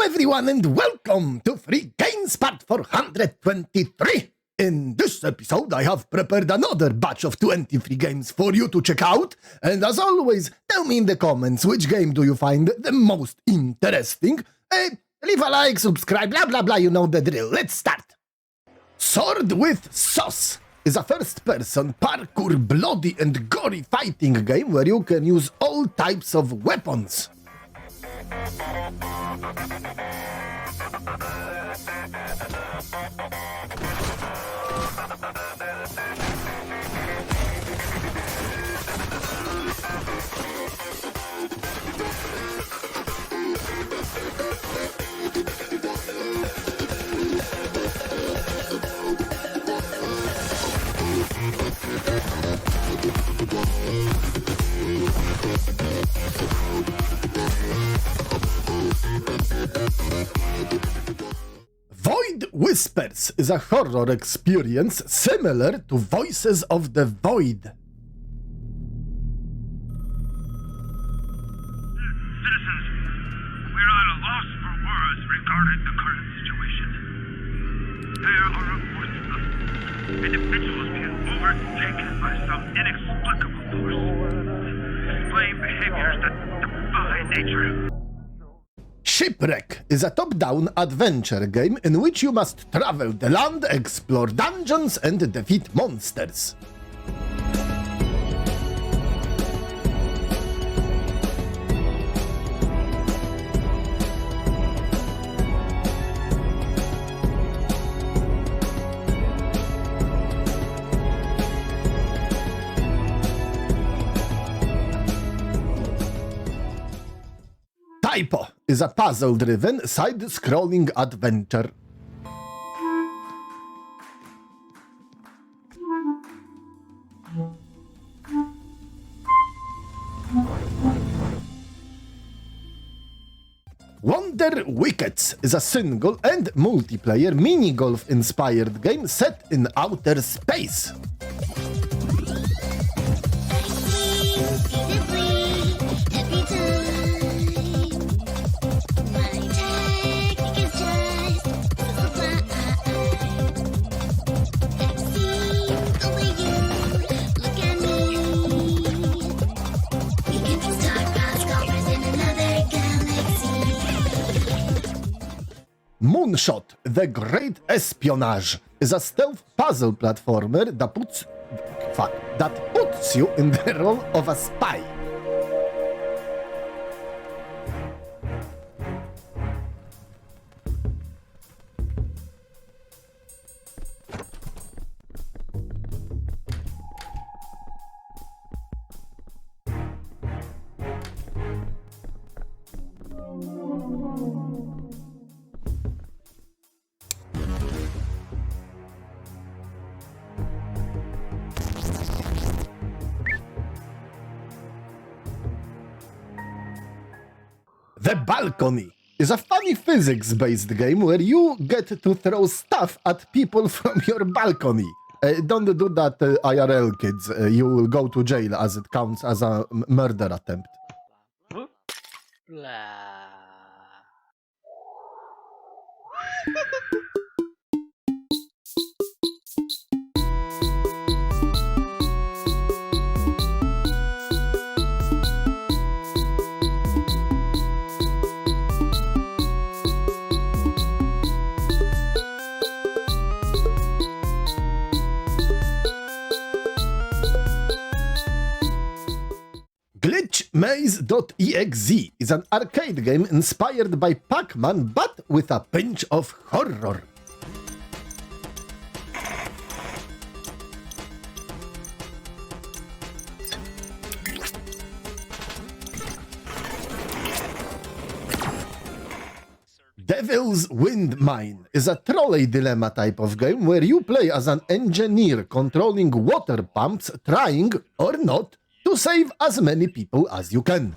everyone and welcome to Free Games Part 423. In this episode I have prepared another batch of 23 games for you to check out, and as always, tell me in the comments which game do you find the most interesting. Leave a like, subscribe, blah blah blah, you know the drill. Let's start. Sword with Sauce is a first-person parkour bloody and gory fighting game where you can use all types of weapons. Void Whispers is a horror experience similar to Voices of the Void. Citizens, we're at a loss for words regarding the current situation. There are reports of individuals being overtaken by some inexplicable force, displaying behaviors that defy nature. Shipwreck is a top-down adventure game in which you must travel the land, explore dungeons, and defeat monsters. TYPO is a puzzle-driven, side-scrolling adventure. Wickets is a single and multiplayer mini-golf-inspired game set in outer space. Moonshot, the Great Espionage, is a stealth puzzle platformer that puts you in the role of a spy. The Balcony is a funny physics-based game where you get to throw stuff at people from your balcony. Don't do that, IRL, kids. You will go to jail as it counts as a murder attempt. Maze.exe is an arcade game inspired by Pac-Man but with a pinch of horror. Devil's Wind Mine is a trolley dilemma type of game where you play as an engineer controlling water pumps, trying, or not, to save as many people as you can.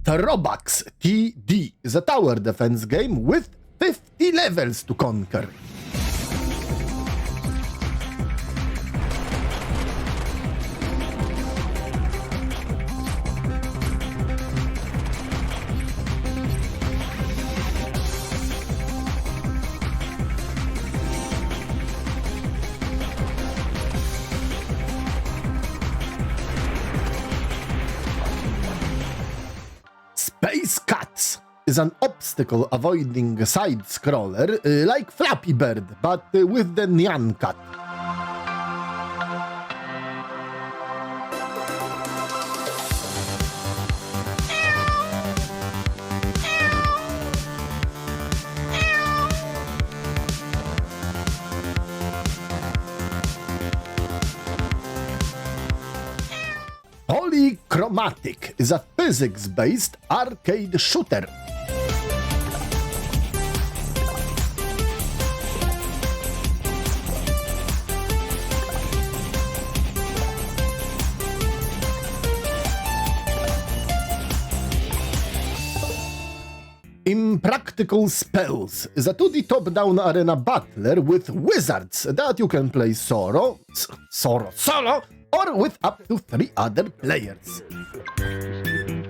Throbax TD is a tower defense game with 50 levels to conquer. is an obstacle-avoiding side-scroller like Flappy Bird, but with the Nyan cut. Polychromatic is a physics-based arcade shooter. Impractical Spells is a 2D top-down arena battler with wizards that you can play solo, or with up to 3 other players. You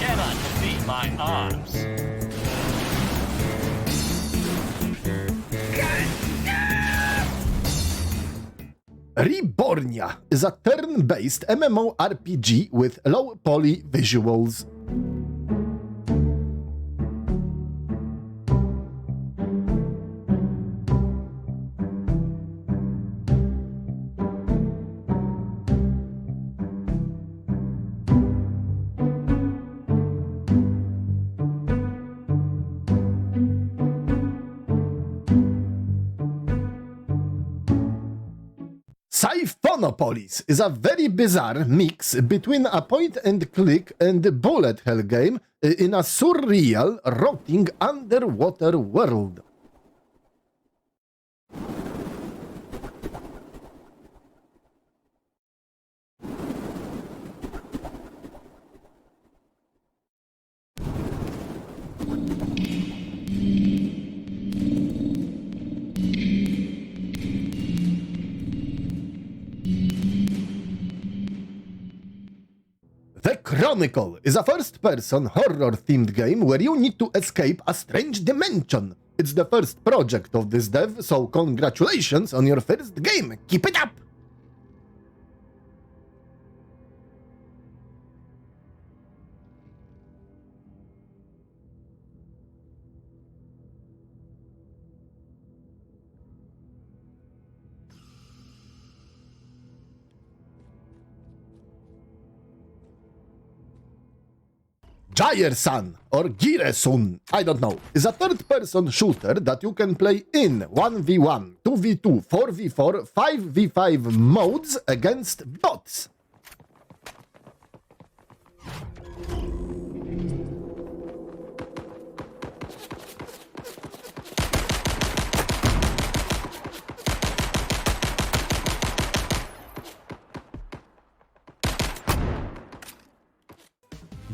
cannot defeat my arms. Rebornia is a turn-based MMORPG with low poly visuals. Siphonopolis is a very bizarre mix between a point-and-click and bullet hell game in a surreal, rotting underwater world. The Chronicle is a first-person horror-themed game where you need to escape a strange dimension. It's the first project of this dev, so congratulations on your first game. Keep it up! Giresun, or Giresun, I don't know, is a third-person shooter that you can play in 1v1, 2v2, 4v4, 5v5 modes against bots.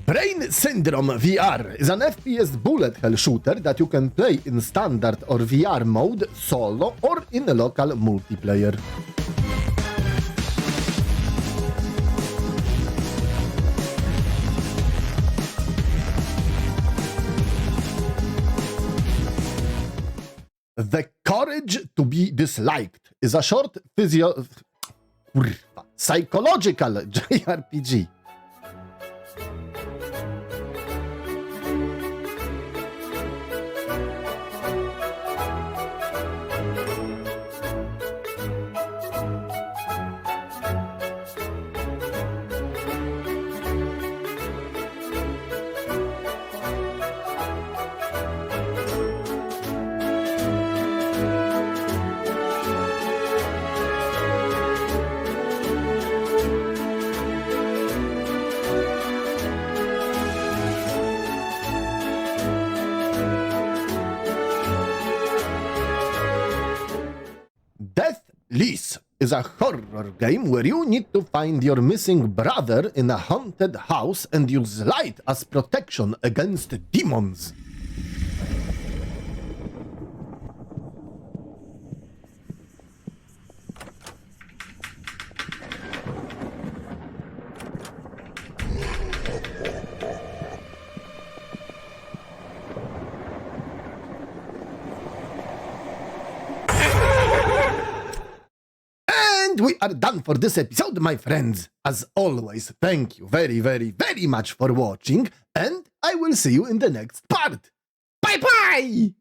Brain Syndrome VR is an FPS bullet hell shooter that you can play in standard or VR mode, solo, or in local multiplayer. The Courage to be Disliked is a short psychological JRPG. Lease is a horror game where you need to find your missing brother in a haunted house and use light as protection against demons. And we are done for this episode, my friends. As always, thank you very, very, very much for watching, and I will see you in the next part. Bye-bye!